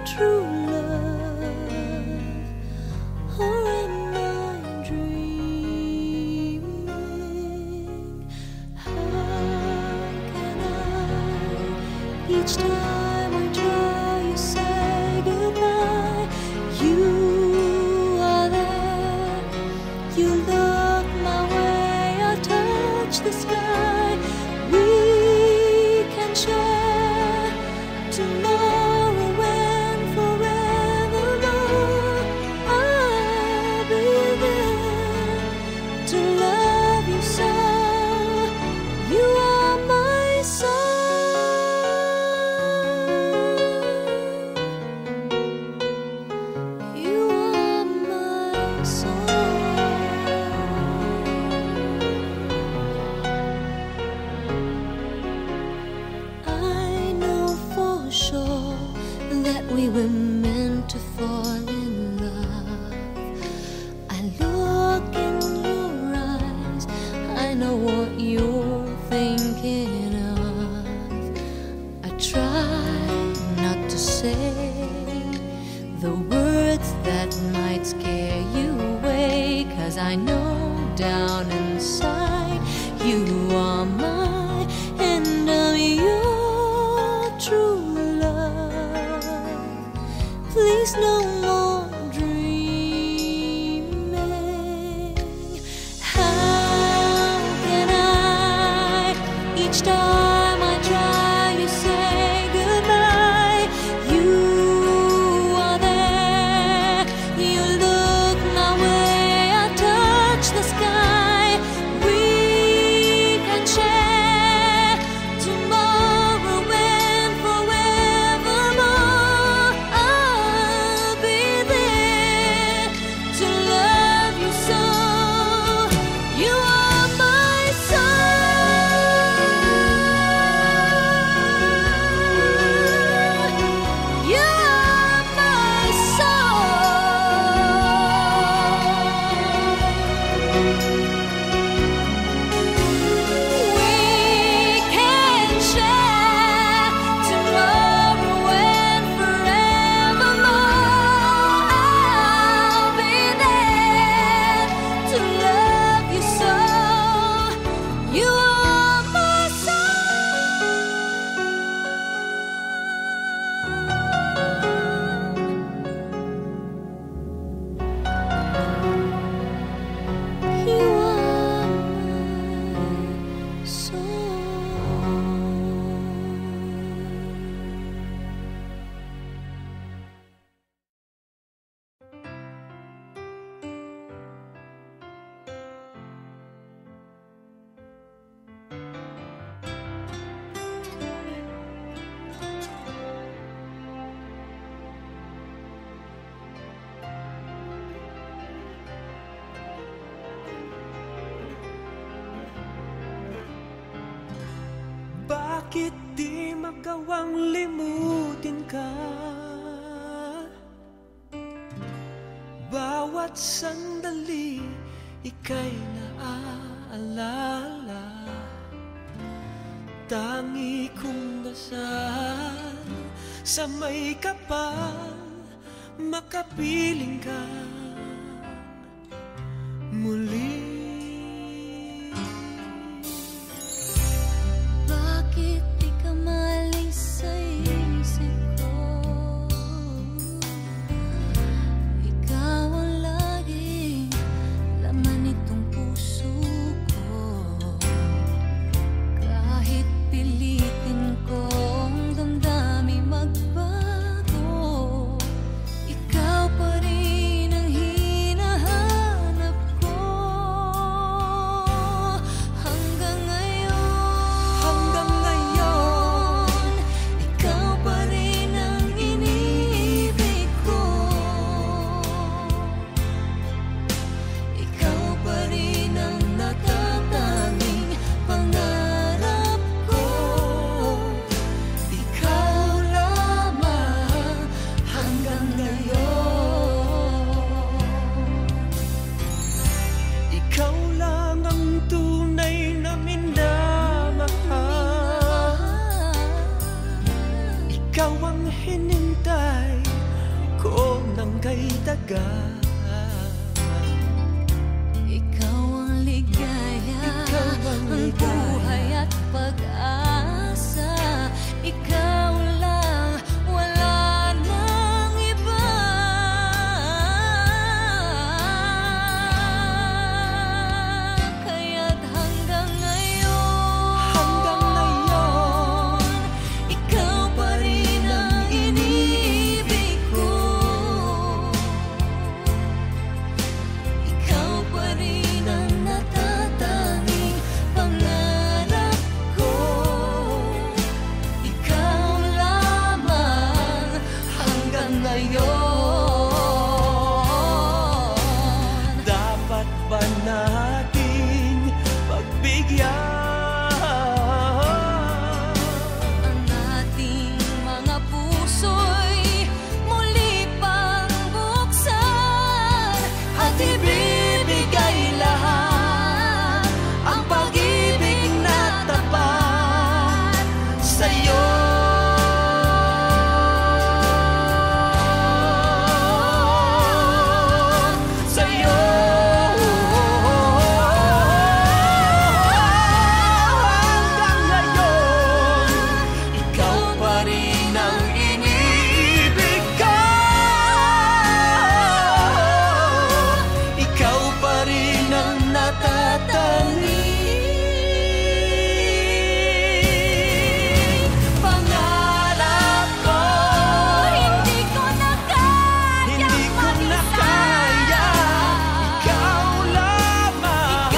true love, or am I dreaming? How can I, each time I try, you say goodbye? You are there, you look my way, I touch the sky. We can share tomorrow and forevermore. I'll be there to love you so. You are my soul. You are my soul. I know for sure that we were meant to fall in love. I look in your eyes, I know what you're thinking of. I try not to say the words that might scare you away, 'cause I know down inside you are mine and I'm your true love. Please no more dreaming. How can I, each time I try, you say goodbye? You are there, you look my way, I touch the sky. We can share tomorrow and forevermore. I'll be there to love you so. You are my soul. You are my soul. We can share tomorrow and forevermore. I'll be there to love you so. You are my soul. You are my Bakit di magawang limutin ka? Bawat sandali ika'y naaalala. Tangi kong dasal sa may kapal, makapiling ka muli. Bakit di ka malis sa isip ko? Ikaw ang laging laman nitong puso ko. Kahit pilitin kong damdamin magbago, ikaw pa rin ang hinahanap ko. kay daga. Ikaw ang ligaya, ang buhay at pag-asa. Ikaw lang, wala nang iba. Kaya't hanggang ngayon, ikaw pa rin ang iniibig ko. Ikaw pa rin ang natatanging pangarap ko. Ikaw lamang hanggang ngayon. Dapat ba nating pagbigyan Ang ating mga puso'y muli pang buksan at ibibigay lahat ang pag-ibig na tapat sa'yo. Sa'yo. hanggang ngayon. Ikaw pa rin ang iniibig ko. Ikaw pa rin ang natatanging pangarap ko. Hindi ko na kayang Hindi ko na kaya, ikaw lamang.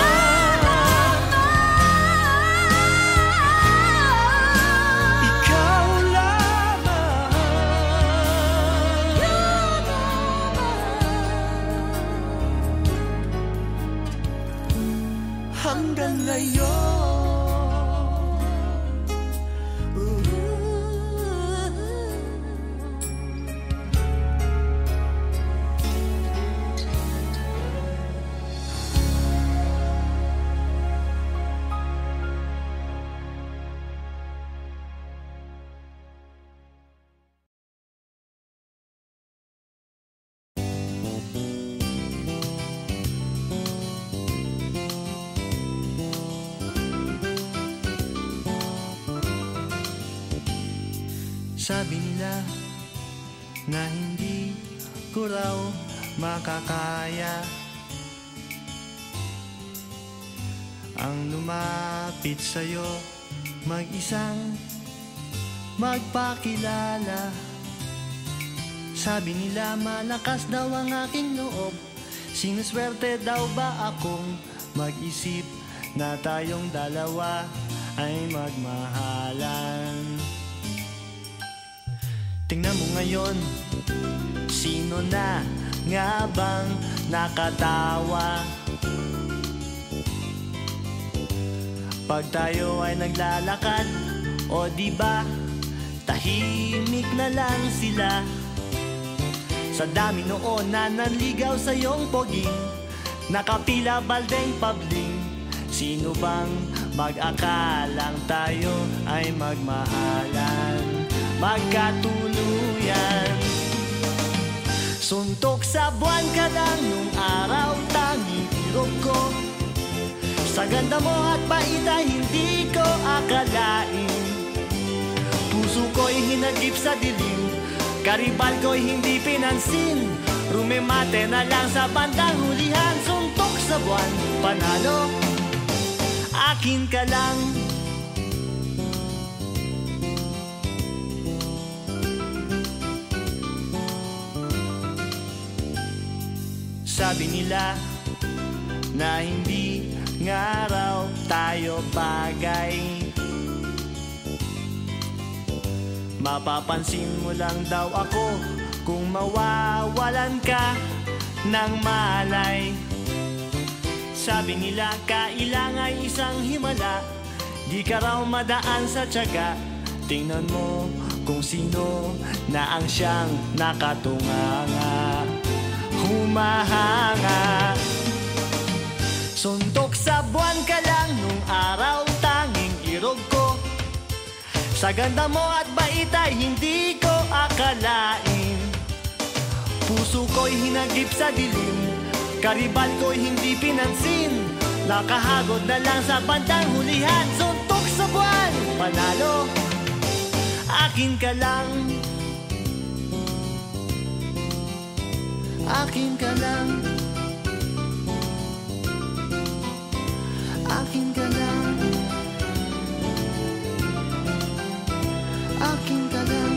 Ikaw lamang. Hanggang ngayon. Sabi nila na hindi ko raw makakaya ang lumapit sa'yo, mag-isang magpakilala. Sabi nila malakas daw ang aking loob, sinuswerte daw ba akong mag-isip na tayong dalawa ay magmahalan. Tingnan mo ngayon, sino na nga bang nakatawa? Pag tayo ay naglalakad, o di ba tahimik na lang sila. Sa dami noon na nanligaw sa iyong poging, nakapila baldeng pabling. Sino bang mag-akalang tayo ay magmahalan, magkatuluyan? Suntok sa buwan ka lang nung araw, tanging irog ko. Sa ganda mo at bait ay hindi ko akalain. Puso ko'y hinagip sa dilim, karibal ko'y hindi pinansin. Rumemate na lang sa bandang hulihan. Suntok sa buwan, panalo, akin ka lang. Sabi nila na hindi nga raw tayo bagay, mapapansin mo lang daw ako kung mawawalan ka ng malay. Sabi nila kailangan isang himala, di ka raw madaan sa tiyaga. Tingnan mo kung sino na ang siyang nakatunganga, humahanga. Suntok sa buwan ka lang nung araw, tanging irog ko. Sa ganda mo at bait ay hindi ko akalain. Puso ko'y hinagip sa dilim, karibal ko'y hindi pinansin. Nakahagod na lang sa bandang hulihan, suntok sa buwan, panalo, akin ka lang. Akin ka lang. Akin ka lang. Akin ka lang.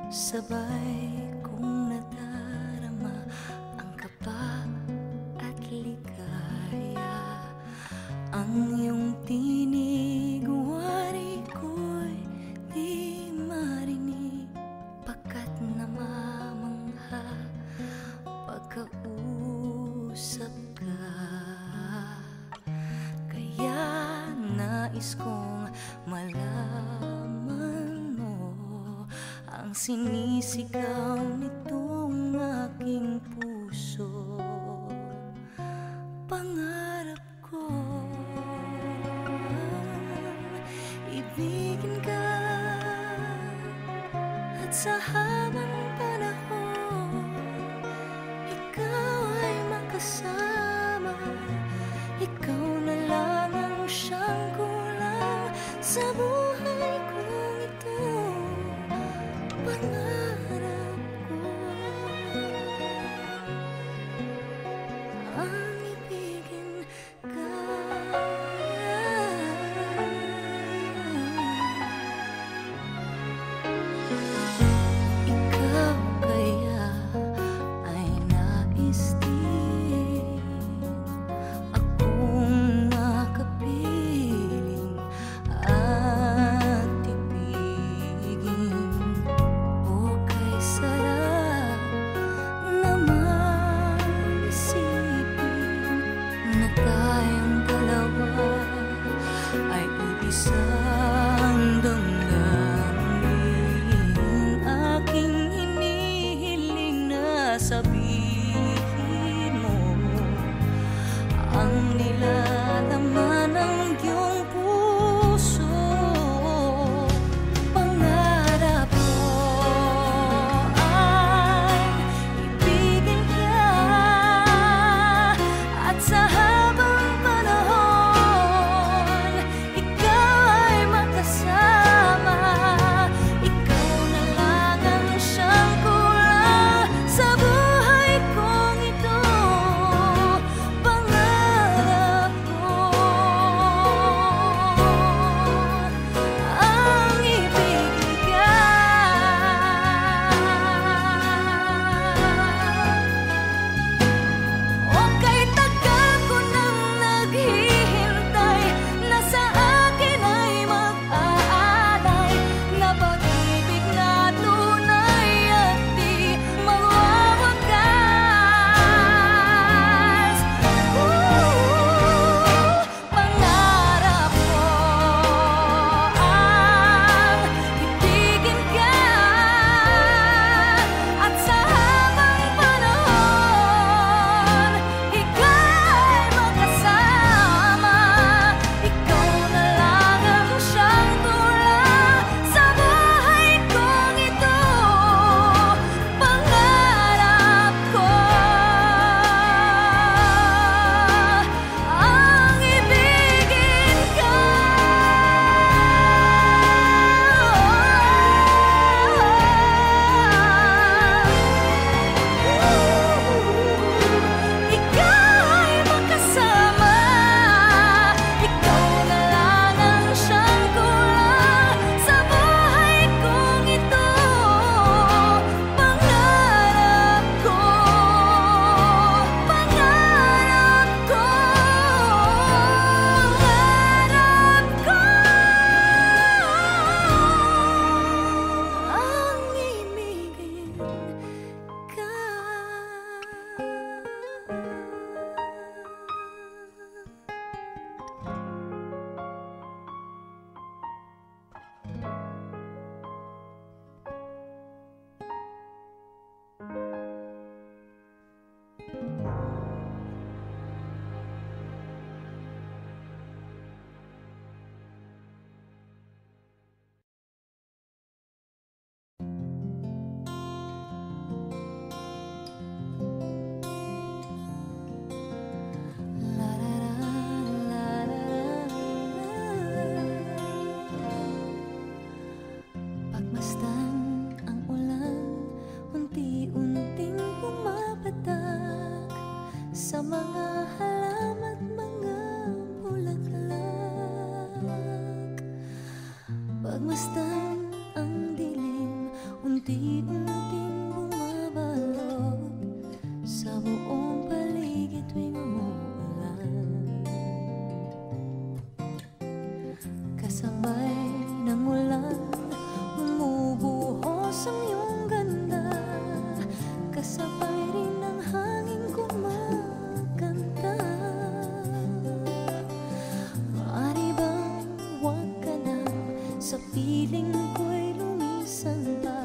Sabay kong nadarama ang kaba at ligaya. Ang iyong tinig, wari ko'y di mahal. ang sinisigaw nitong aking puso. Pangarap ko ibigin ka, at sa habang panahon ikaw ay makasama. Ikaw na lang ang siyang kulang sa buhay kong ito. Pangarap ko ang ibigin ka. Ikaw kaya ay nais din akong makapiling at ibigin. O kay sarap naman isipin na tayong dalawa ay iisang damdamin. Aking hinihiling na sabihin mo ang nilalaman ng iyong puso. Pangarap ko ay ibigin ka, at sa habang panahon ikaw ay makasama. Ikaw na lang ang siyang kulang sa buhay kong ito. Pangarap ko ang ibigin ka. O kay tagal ko nang naghihintay na sa akin ay mag-aalay na pag-ibig na tunay at di mawawakas. Pangarap ko ang ibigin ka, at sa habang panahon ikaw ay makasama. Ikaw na lang ang siyang kulang sa buhay kong ito. Pangarap ko ang ibigin ka. Ikaw ay makasama. Ikaw na lang ang siyang kulang sa buhay kong ito. Pangarap ko, pangarap ko, pangarap ko ang ibigin ka. Pagmasdan ang ulan, unti-unting pumapatak sa mga halaman at mga bulaklak. Pagmasdan ang dilim, unti-unting bumabalot sa buong paligid tuwing umuulan. Kasabay ng ulan, bumubuhos ang iyong ganda. Kasabay rin ng hangin kumakanta. Maaari bang huwag ka na sa piling ko'y lumisan pa?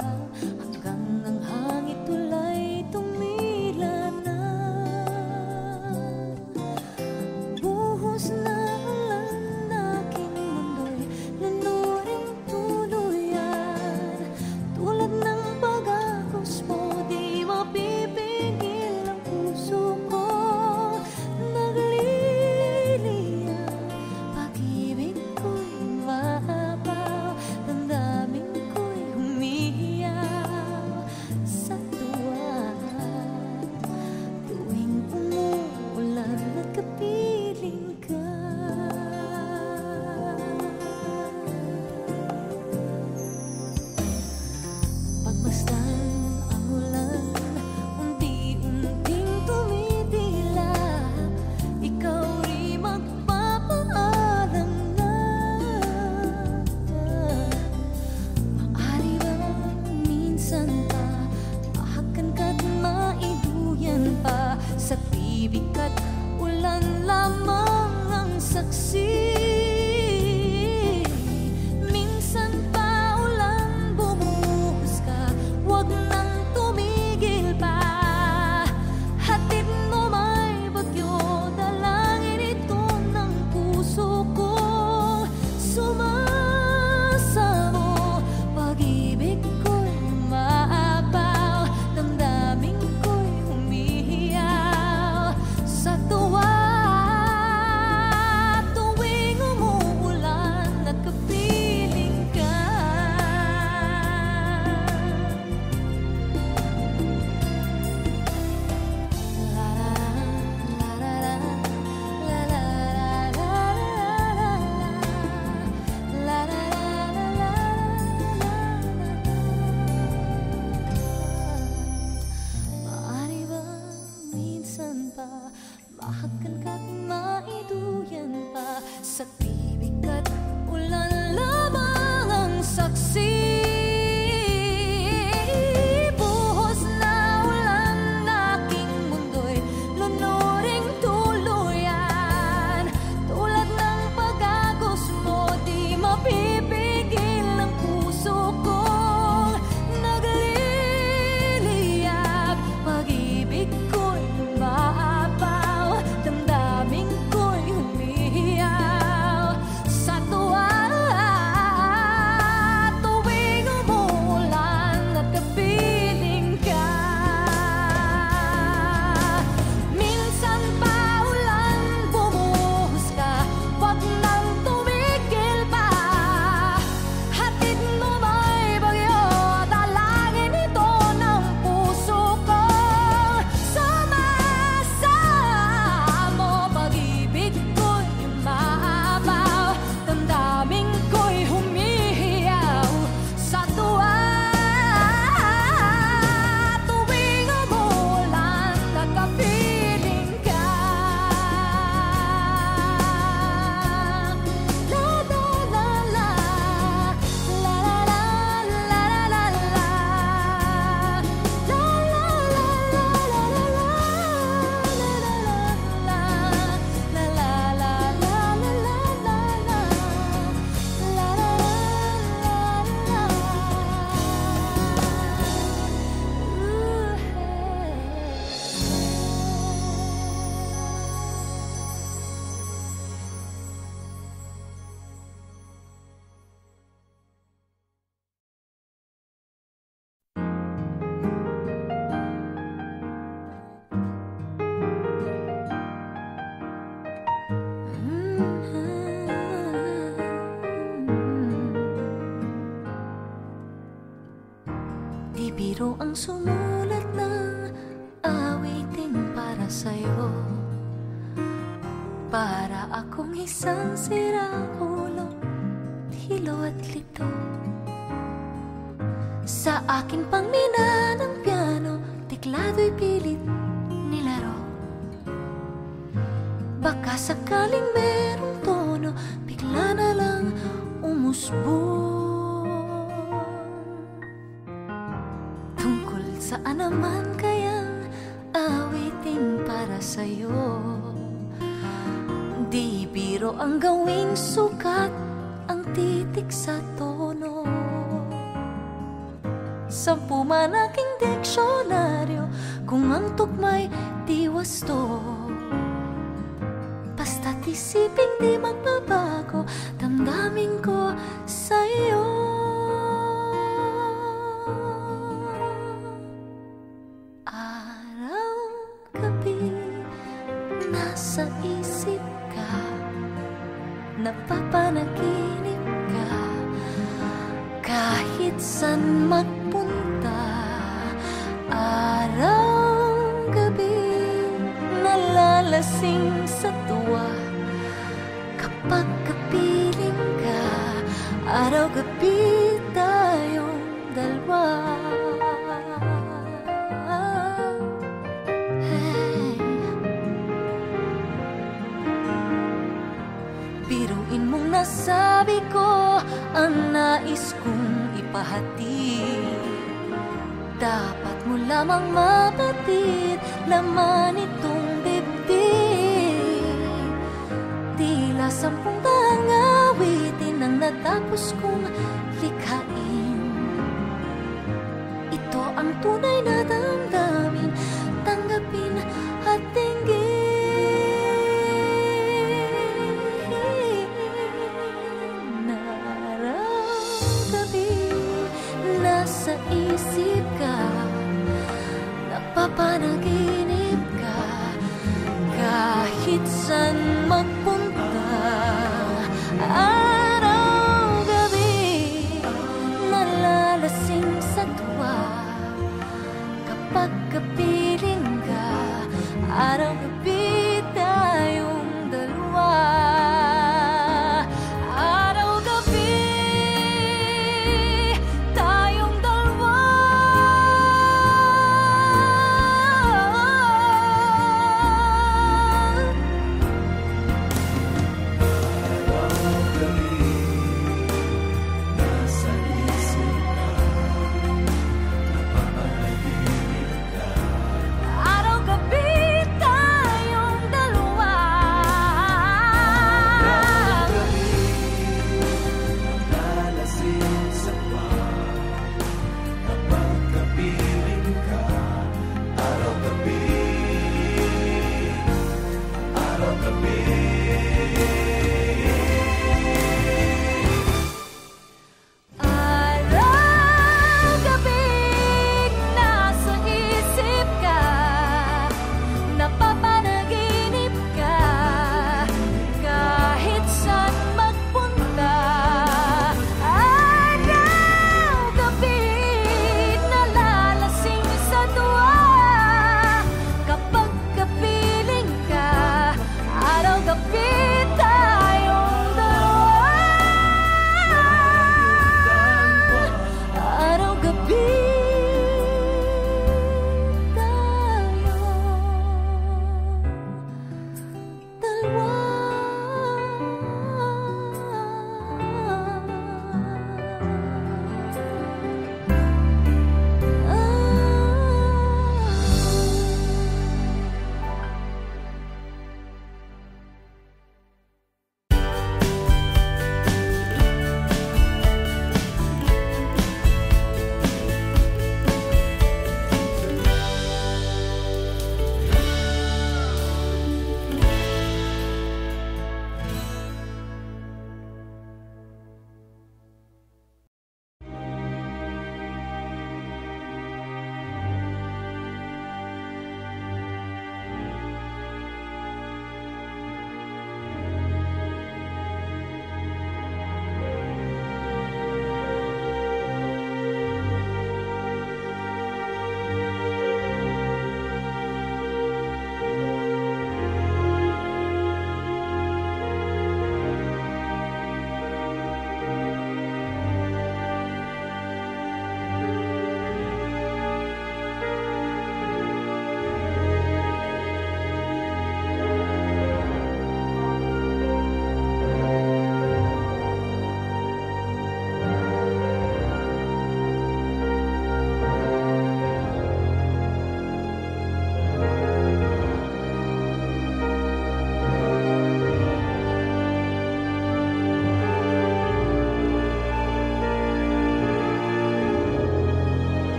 biro ang sumulat ng awitin para sa'yo. Para akong isang sirang-ulo, hilo at lito. Sa aking pangmina ng piano, tiklado'y pilit nilaro. Baka sakaling merong tono, bigla na lang umusbong. Tungkol saan naman kayang awitin para sa'yo? Di biro ang gawing sukat, ang titik sa tono. 10 man aking diksyonaryo, kung ang tugma'y di wasto. Basta't isipin di magbabago, damdamin ko sa'yo. Araw, gabi, nasa isip ka, napapanaginip ka, kahit san magpunta. Araw, gabi, nalalasing sa tuwa, kapag kapiling ka. Araw, gabi, tayong dalawa. Hey. Biruin mong nasabi ko ang nais kong ipahatid. Dapat mo lamang mapatid, laman itong dibdib. Tila 10 daang awitin ang natapos kong likhain. Ito ang tunay na damdamin, tanggapin at tinggin. Nasa isip ka, napapanaginip ka, kahit san magpunta. Araw, gabi, nalalasing sa tuwa, kapag kapiling ka. Araw, gabi, tayong dalawa.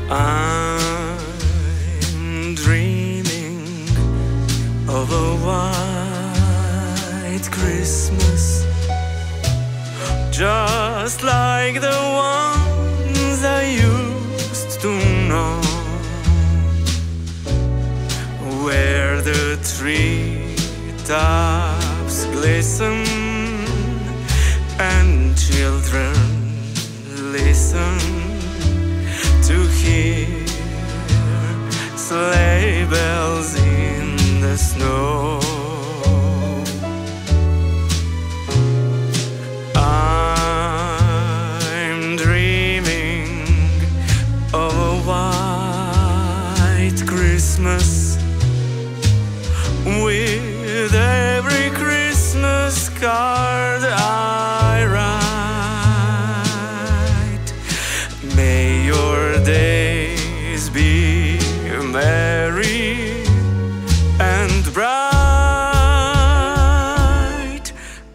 I'm dreaming of a white Christmas, just like the ones I used to know, where the treetops glisten and children listen to hear sleigh bells in the snow. I'm dreaming of a white Christmas, with every Christmas card I write. May your days be merry and bright,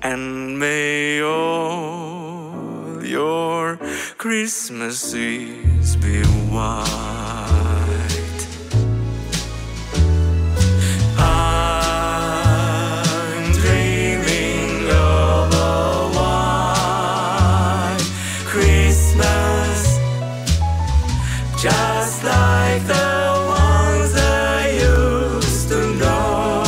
and may all your Christmases be white. I'm dreaming of a white Christmas, just like the ones I used to know,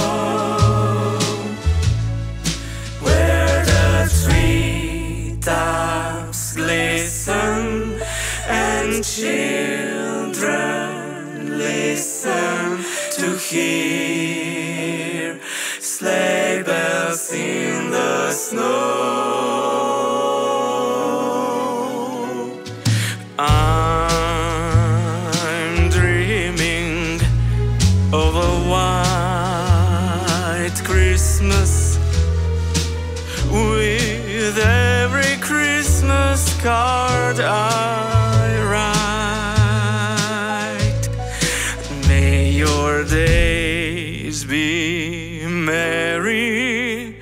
where the treetops glisten and children listen to hear sleigh bells in the snow. I'm dreaming of a white Christmas, with every Christmas card I write. May your days be merry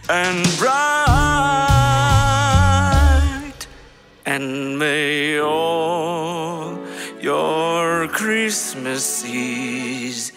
and bright, and may all your Christmases